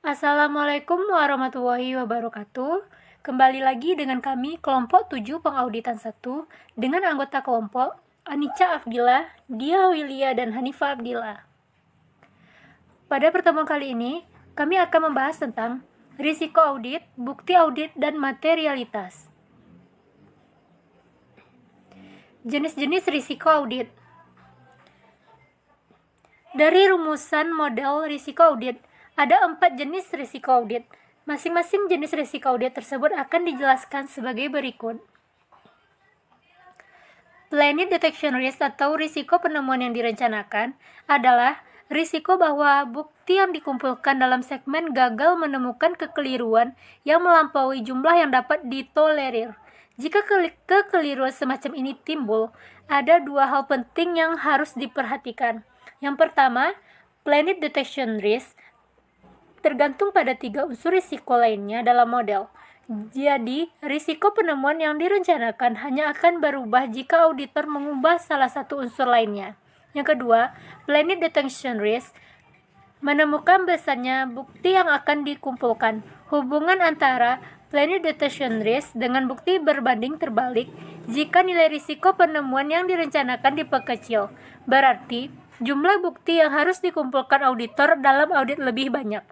Assalamualaikum warahmatullahi wabarakatuh. Kembali lagi dengan kami kelompok 7 pengauditan 1 dengan anggota kelompok Anica Afdillah, Dia Wilia, dan Hanifah Abdillah. Pada pertemuan kali ini, kami akan membahas tentang risiko audit, bukti audit, dan materialitas. Jenis-jenis risiko audit. Dari rumusan model risiko audit, ada 4 jenis risiko audit. Masing-masing jenis risiko audit tersebut akan dijelaskan sebagai berikut. Planned detection risk atau risiko penemuan yang direncanakan adalah risiko bahwa bukti yang dikumpulkan dalam segmen gagal menemukan kekeliruan yang melampaui jumlah yang dapat ditolerir. Jika kekeliruan semacam ini timbul, ada 2 hal penting yang harus diperhatikan. Yang pertama, planned detection risk tergantung pada 3 unsur risiko lainnya dalam model. Jadi, risiko penemuan yang direncanakan hanya akan berubah jika auditor mengubah salah satu unsur lainnya. Yang kedua, planned detection risk menemukan besarnya bukti yang akan dikumpulkan. Hubungan antara planned detection risk dengan bukti berbanding terbalik jika nilai risiko penemuan yang direncanakan diperkecil. Berarti, jumlah bukti yang harus dikumpulkan auditor dalam audit lebih banyak.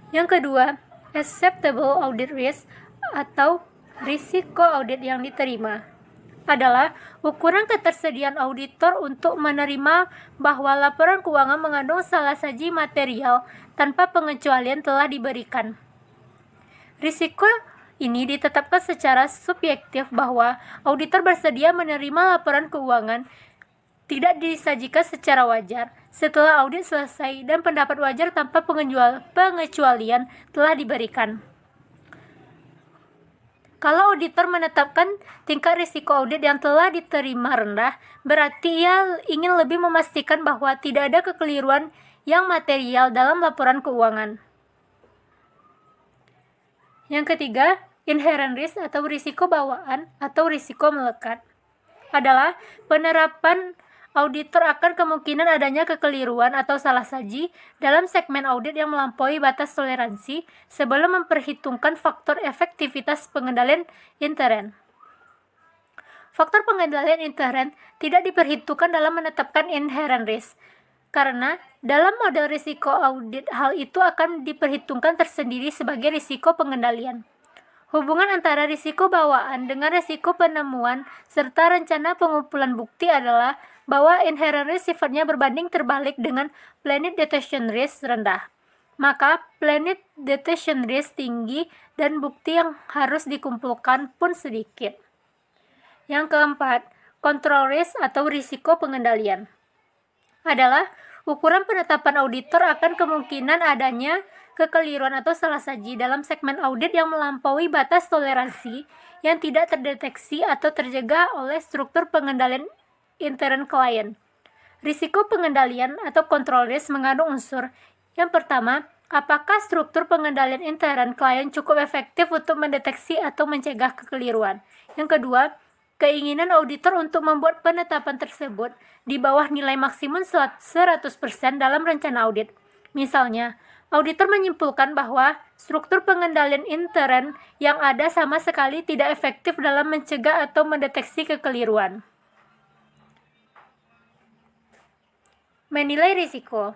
Yang kedua, acceptable audit risk atau risiko audit yang diterima adalah ukuran ketersediaan auditor untuk menerima bahwa laporan keuangan mengandung salah saji material tanpa pengecualian telah diberikan. Risiko ini ditetapkan secara subjektif bahwa auditor bersedia menerima laporan keuangan tidak disajikan secara wajar setelah audit selesai dan pendapat wajar tanpa pengecualian telah diberikan. Kalau auditor menetapkan tingkat risiko audit yang telah diterima rendah, berarti ia ingin lebih memastikan bahwa tidak ada kekeliruan yang material dalam laporan keuangan. Yang ketiga, inherent risk atau risiko bawaan atau risiko melekat adalah penerapan auditor akan kemungkinan adanya kekeliruan atau salah saji dalam segmen audit yang melampaui batas toleransi sebelum memperhitungkan faktor efektivitas pengendalian intern. Faktor pengendalian intern tidak diperhitungkan dalam menetapkan inherent risk, karena dalam model risiko audit hal itu akan diperhitungkan tersendiri sebagai risiko pengendalian. Hubungan antara risiko bawaan dengan risiko penemuan serta rencana pengumpulan bukti adalah bahwa inherent risk sifatnya berbanding terbalik dengan planned detection risk rendah. Maka planned detection risk tinggi dan bukti yang harus dikumpulkan pun sedikit. Yang keempat, control risk atau risiko pengendalian adalah ukuran penetapan auditor akan kemungkinan adanya kekeliruan atau salah saji dalam segmen audit yang melampaui batas toleransi yang tidak terdeteksi atau terjaga oleh struktur pengendalian intern klien. Risiko pengendalian atau control risk mengandung unsur. Yang pertama, apakah struktur pengendalian intern klien cukup efektif untuk mendeteksi atau mencegah kekeliruan? Yang kedua, keinginan auditor untuk membuat penetapan tersebut di bawah nilai maksimum 100% dalam rencana audit. Misalnya, auditor menyimpulkan bahwa struktur pengendalian intern yang ada sama sekali tidak efektif dalam mencegah atau mendeteksi kekeliruan. Menilai risiko.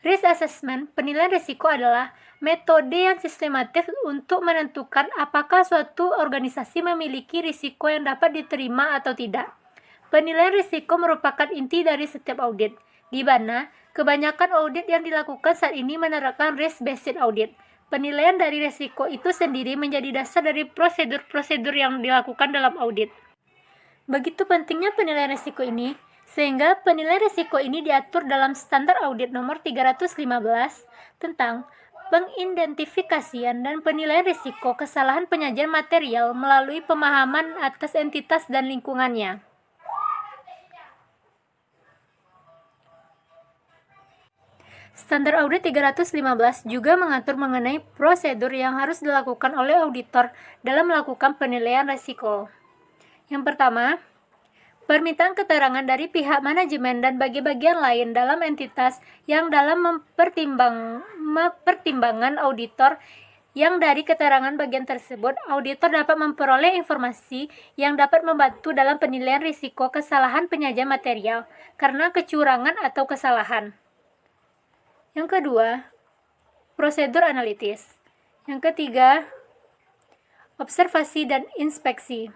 Risk assessment, penilaian risiko adalah metode yang sistematis untuk menentukan apakah suatu organisasi memiliki risiko yang dapat diterima atau tidak. Penilaian risiko merupakan inti dari setiap audit, di mana kebanyakan audit yang dilakukan saat ini menerapkan risk-based audit. Penilaian dari risiko itu sendiri menjadi dasar dari prosedur-prosedur yang dilakukan dalam audit. Begitu pentingnya penilaian risiko ini, sehingga penilaian risiko ini diatur dalam Standar Audit Nomor 315 tentang pengidentifikasian dan penilaian risiko kesalahan penyajian material melalui pemahaman atas entitas dan lingkungannya. Standar Audit 315 juga mengatur mengenai prosedur yang harus dilakukan oleh auditor dalam melakukan penilaian risiko. Yang pertama, Permintaan keterangan dari pihak manajemen dan bagian lain dalam entitas yang dalam pertimbangan auditor yang dari keterangan bagian tersebut, auditor dapat memperoleh informasi yang dapat membantu dalam penilaian risiko kesalahan penyajian material karena kecurangan atau kesalahan. Yang kedua, prosedur analitis. Yang ketiga, observasi dan inspeksi.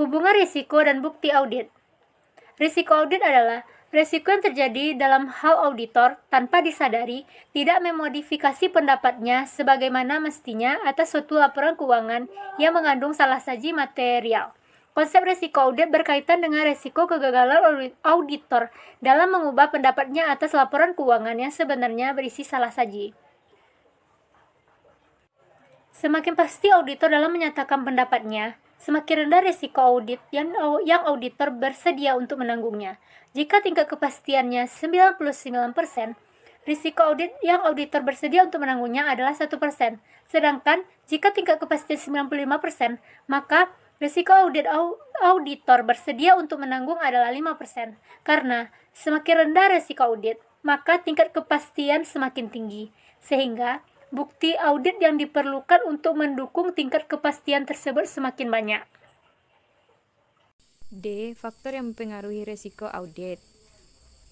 Hubungan risiko dan bukti audit. Risiko audit adalah risiko yang terjadi dalam hal auditor tanpa disadari tidak memodifikasi pendapatnya sebagaimana mestinya atas suatu laporan keuangan yang mengandung salah saji material. Konsep risiko audit berkaitan dengan risiko kegagalan auditor dalam mengubah pendapatnya atas laporan keuangan yang sebenarnya berisi salah saji. Semakin pasti auditor dalam menyatakan pendapatnya, semakin rendah risiko audit yang auditor bersedia untuk menanggungnya. Jika tingkat kepastiannya 99%, risiko audit yang auditor bersedia untuk menanggungnya adalah 1%. Sedangkan jika tingkat kepastian 95%, maka risiko audit auditor bersedia untuk menanggung adalah 5%. Karena semakin rendah risiko audit, maka tingkat kepastian semakin tinggi. Sehingga bukti audit yang diperlukan untuk mendukung tingkat kepastian tersebut semakin banyak. D. Faktor yang mempengaruhi risiko audit.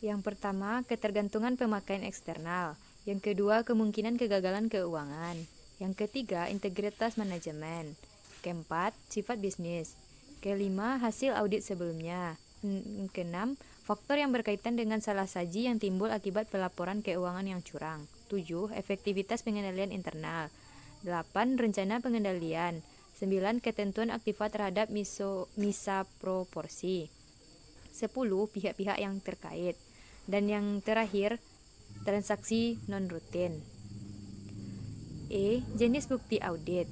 Yang pertama, ketergantungan pemakaian eksternal. Yang kedua, kemungkinan kegagalan keuangan. Yang ketiga, integritas manajemen. Keempat, sifat bisnis. Kelima, hasil audit sebelumnya. Keenam, faktor yang berkaitan dengan salah saji yang timbul akibat pelaporan keuangan yang curang. 7. Efektivitas pengendalian internal. 8. Rencana pengendalian. 9. Ketentuan aktiva terhadap misa proporsi. 10. Pihak-pihak yang terkait. Dan yang terakhir, transaksi non-rutin. E. Jenis bukti audit.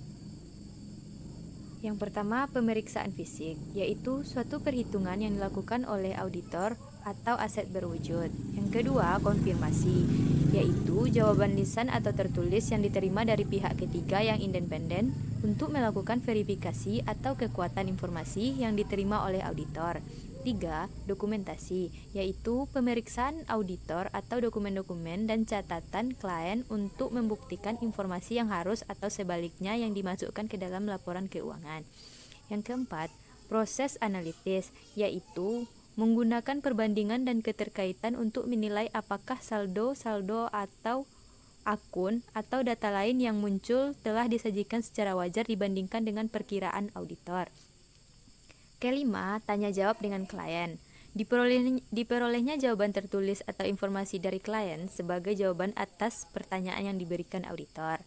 Yang pertama, pemeriksaan fisik, yaitu suatu perhitungan yang dilakukan oleh auditor atau aset berwujud. Yang kedua, konfirmasi, yaitu jawaban lisan atau tertulis yang diterima dari pihak ketiga yang independen untuk melakukan verifikasi atau kekuatan informasi yang diterima oleh auditor. 3. Dokumentasi, yaitu pemeriksaan auditor atau dokumen-dokumen dan catatan klien untuk membuktikan informasi yang harus atau sebaliknya yang dimasukkan ke dalam laporan keuangan. Yang keempat, proses analitis, yaitu menggunakan perbandingan dan keterkaitan untuk menilai apakah saldo atau akun atau data lain yang muncul telah disajikan secara wajar dibandingkan dengan perkiraan auditor. Kelima, tanya jawab dengan klien. Diperolehnya jawaban tertulis atau informasi dari klien sebagai jawaban atas pertanyaan yang diberikan auditor.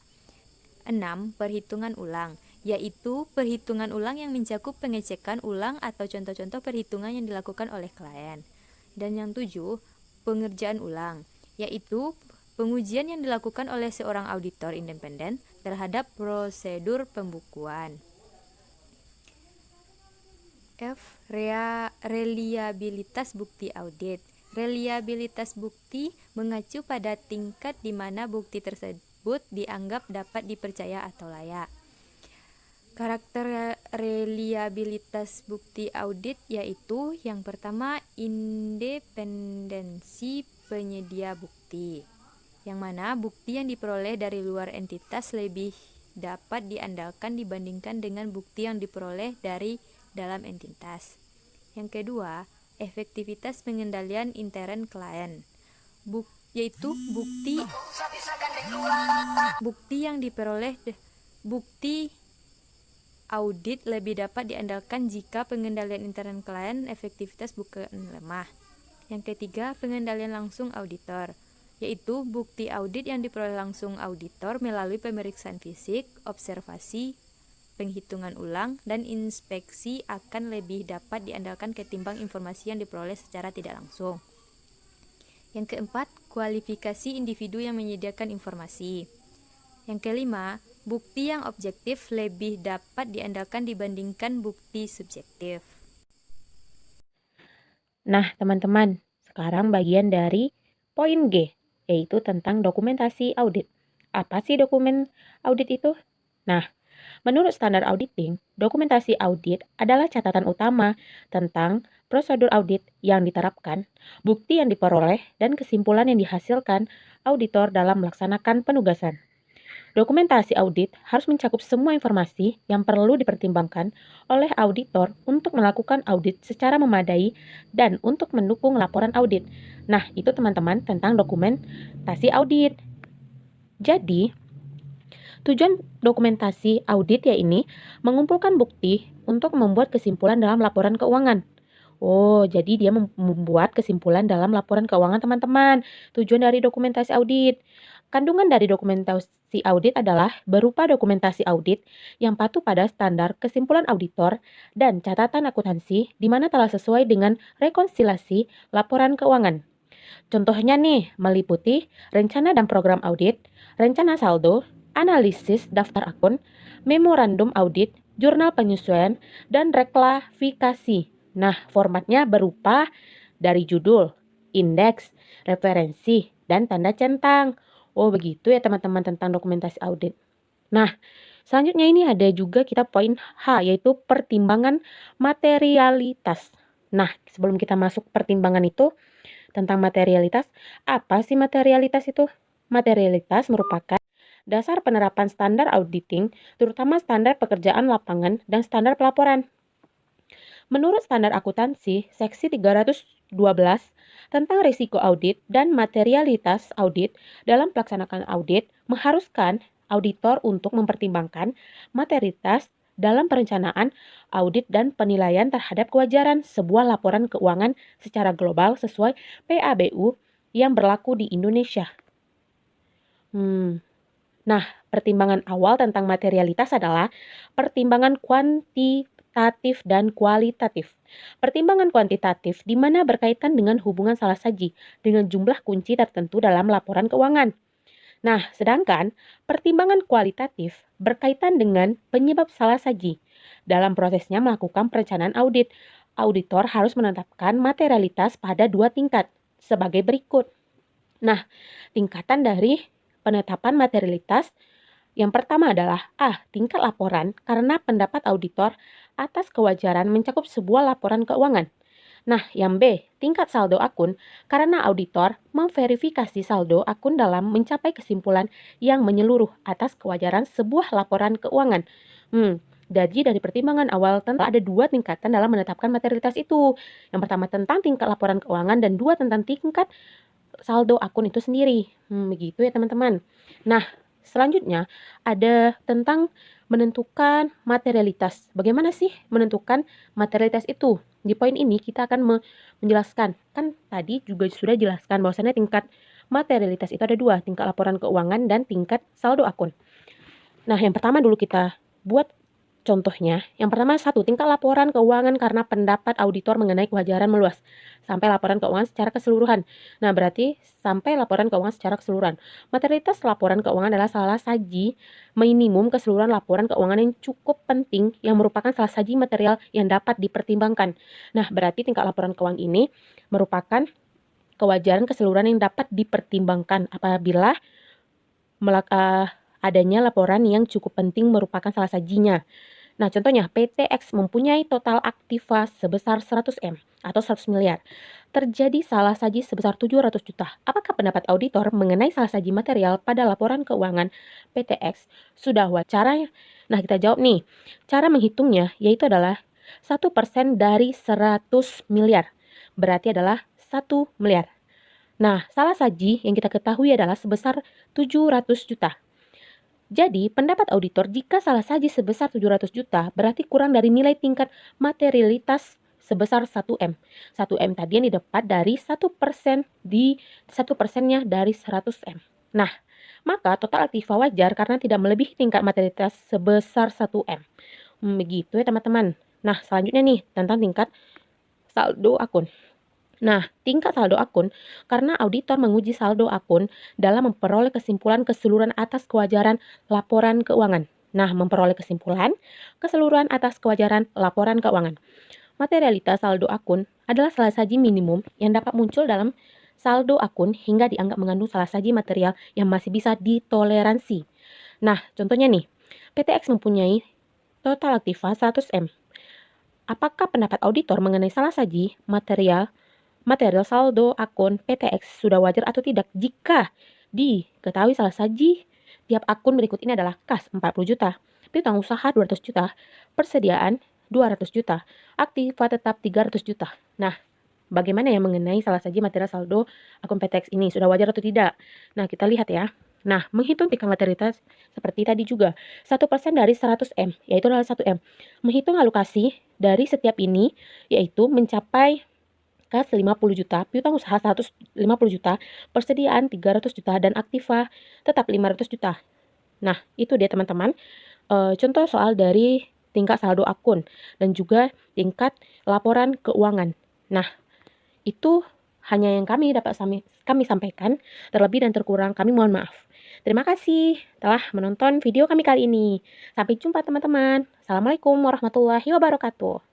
6. Perhitungan ulang, yaitu perhitungan ulang yang mencakup pengecekan ulang atau contoh-contoh perhitungan yang dilakukan oleh klien. Dan yang 7, pengerjaan ulang, yaitu pengujian yang dilakukan oleh seorang auditor independen terhadap prosedur pembukuan. F. Reliabilitas bukti audit. Reliabilitas bukti mengacu pada tingkat di mana bukti tersebut dianggap dapat dipercaya atau layak. Karakter reliabilitas bukti audit yaitu yang pertama, independensi penyedia bukti, yang mana bukti yang diperoleh dari luar entitas lebih dapat diandalkan dibandingkan dengan bukti yang diperoleh dari dalam entitas. Yang kedua, efektivitas pengendalian intern klien, yaitu bukti yang diperoleh bukti audit lebih dapat diandalkan jika pengendalian intern klien efektivitas bukan lemah. Yang ketiga, pengendalian langsung auditor, yaitu bukti audit yang diperoleh langsung auditor melalui pemeriksaan fisik, observasi, penghitungan ulang, dan inspeksi akan lebih dapat diandalkan ketimbang informasi yang diperoleh secara tidak langsung. Yang keempat, kualifikasi individu yang menyediakan informasi. Yang kelima, bukti yang objektif lebih dapat diandalkan dibandingkan bukti subjektif. Nah, teman-teman, sekarang bagian dari poin G, yaitu tentang dokumentasi audit. Apa sih dokumen audit itu? Nah, Menurut standar auditing, dokumentasi audit adalah catatan utama tentang prosedur audit yang diterapkan, bukti yang diperoleh, dan kesimpulan yang dihasilkan auditor dalam melaksanakan penugasan. Dokumentasi audit harus mencakup semua informasi yang perlu dipertimbangkan oleh auditor untuk melakukan audit secara memadai dan untuk mendukung laporan audit. Nah, itu teman-teman tentang dokumentasi audit. Jadi, tujuan dokumentasi audit ya ini mengumpulkan bukti untuk membuat kesimpulan dalam laporan keuangan. Oh, jadi dia membuat kesimpulan dalam laporan keuangan teman-teman. Tujuan dari dokumentasi audit. Kandungan dari dokumentasi audit adalah berupa dokumentasi audit yang patuh pada standar kesimpulan auditor dan catatan akuntansi di mana telah sesuai dengan rekonsiliasi laporan keuangan. Contohnya nih, meliputi rencana dan program audit, rencana saldo, analisis daftar akun, memorandum audit, jurnal penyesuaian, dan reklasifikasi. Nah, formatnya berupa dari judul, indeks, referensi, dan tanda centang. Oh, begitu ya teman-teman tentang dokumentasi audit. Nah, selanjutnya ini ada juga kita poin H, yaitu pertimbangan materialitas. Nah, sebelum kita masuk pertimbangan itu, tentang materialitas, apa sih materialitas itu? Materialitas merupakan dasar penerapan standar auditing, terutama standar pekerjaan lapangan dan standar pelaporan. Menurut standar akuntansi, seksi 312 tentang risiko audit dan materialitas audit dalam pelaksanaan audit mengharuskan auditor untuk mempertimbangkan materialitas dalam perencanaan audit dan penilaian terhadap kewajaran sebuah laporan keuangan secara global sesuai PABU yang berlaku di Indonesia. Nah, pertimbangan awal tentang materialitas adalah pertimbangan kuantitatif dan kualitatif. Pertimbangan kuantitatif di mana berkaitan dengan hubungan salah saji dengan jumlah kunci tertentu dalam laporan keuangan. Nah, sedangkan pertimbangan kualitatif berkaitan dengan penyebab salah saji. Dalam prosesnya melakukan perencanaan audit, auditor harus menetapkan materialitas pada 2 tingkat sebagai berikut. Nah, tingkatan dari penetapan materialitas yang pertama adalah A. Tingkat laporan karena pendapat auditor atas kewajaran mencakup sebuah laporan keuangan. Nah, yang B, tingkat saldo akun, karena auditor memverifikasi saldo akun dalam mencapai kesimpulan yang menyeluruh atas kewajaran sebuah laporan keuangan. Jadi dari pertimbangan awal tentu ada 2 tingkatan dalam menetapkan materialitas itu. Yang pertama tentang tingkat laporan keuangan dan 2 tentang tingkat saldo akun itu sendiri. Begitu ya teman-teman. Nah, selanjutnya ada tentang menentukan materialitas. Bagaimana sih menentukan materialitas itu? Di poin ini kita akan menjelaskan. Kan tadi juga sudah jelaskan bahwasannya tingkat materialitas itu ada 2, tingkat laporan keuangan dan tingkat saldo akun. Nah, yang pertama dulu kita buat contohnya. Yang pertama 1, tingkat laporan keuangan karena pendapat auditor mengenai kewajaran meluas sampai laporan keuangan secara keseluruhan. Nah, berarti sampai laporan keuangan secara keseluruhan. Materialitas laporan keuangan adalah salah saji minimum keseluruhan laporan keuangan yang cukup penting yang merupakan salah saji material yang dapat dipertimbangkan. Nah, berarti tingkat laporan keuangan ini merupakan kewajaran keseluruhan yang dapat dipertimbangkan apabila adanya laporan yang cukup penting merupakan salah sajinya. Nah, contohnya PTX mempunyai total aktiva sebesar 100M atau 100 miliar. Terjadi salah saji sebesar 700 juta. Apakah pendapat auditor mengenai salah saji material pada laporan keuangan PTX sudah wajar? Nah, kita jawab nih. Cara menghitungnya yaitu adalah 1% dari 100 miliar. Berarti adalah 1 miliar. Nah, salah saji yang kita ketahui adalah sebesar 700 juta. Jadi, pendapat auditor jika salah saji sebesar 700 juta berarti kurang dari nilai tingkat materialitas sebesar 1M. 1M tadi yang didapat dari 1% di 1%-nya dari 100M. Nah, maka total aktiva wajar karena tidak melebihi tingkat materialitas sebesar 1M. Begitu ya teman-teman. Nah, selanjutnya nih tentang tingkat saldo akun. Nah, tingkat saldo akun karena auditor menguji saldo akun dalam memperoleh kesimpulan keseluruhan atas kewajaran laporan keuangan. Nah, memperoleh kesimpulan keseluruhan atas kewajaran laporan keuangan. Materialitas saldo akun adalah salah saji minimum yang dapat muncul dalam saldo akun hingga dianggap mengandung salah saji material yang masih bisa ditoleransi. Nah, contohnya nih, PTX mempunyai total aktiva 100M. Apakah pendapat auditor mengenai salah saji material saldo akun PTX sudah wajar atau tidak? Jika diketahui salah saji tiap akun berikut ini adalah kas 40 juta, piutang usaha 200 juta, persediaan 200 juta, aktiva tetap 300 juta. Nah, bagaimana ya mengenai salah saji material saldo akun PTX ini? Sudah wajar atau tidak? Nah, kita lihat ya. Nah, menghitung tingkat materialitas seperti tadi juga. 1% dari 100M, yaitu adalah 1M. Menghitung alokasi dari setiap ini, yaitu mencapai kas 50 juta, piutang usaha 150 juta, persediaan 300 juta, dan aktiva tetap 500 juta. Nah, itu dia teman-teman. Contoh soal dari tingkat saldo akun dan juga tingkat laporan keuangan. Nah, itu hanya yang kami sampaikan. Terlebih dan terkurang kami mohon maaf. Terima kasih telah menonton video kami kali ini. Sampai jumpa teman-teman. Assalamualaikum warahmatullahi wabarakatuh.